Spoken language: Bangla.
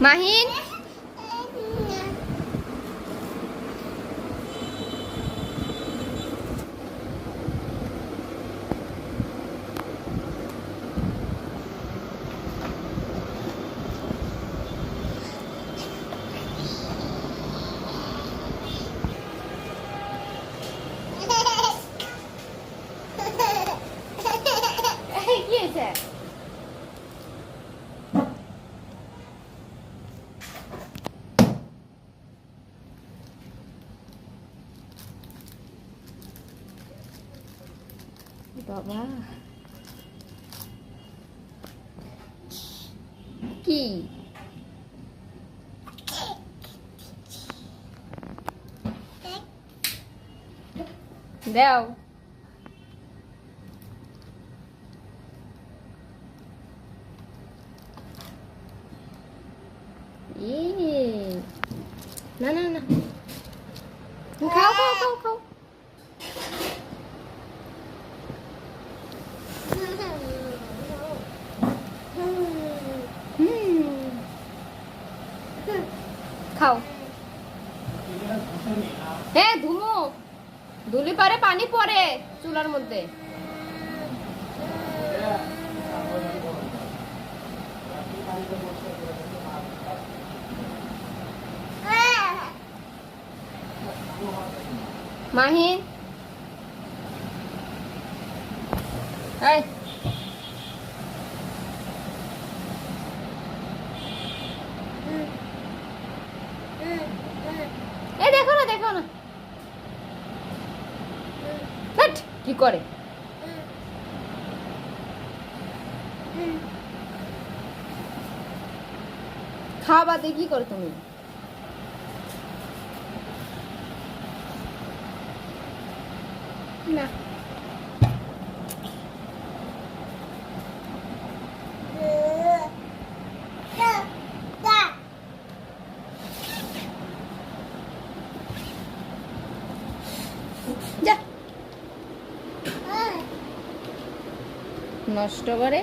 মাহিন কি হয়েছে? বাবা কি দাও না না না খাও খাও খাও খাও খাও হ্যাঁ ধুমো ধুলি পারে পানি পড়ে চুলার মধ্যে মাহিন এই দেখো না দেখো না কি করে খাওয়া বাদে কি করো তুমি না যা নষ্ট করে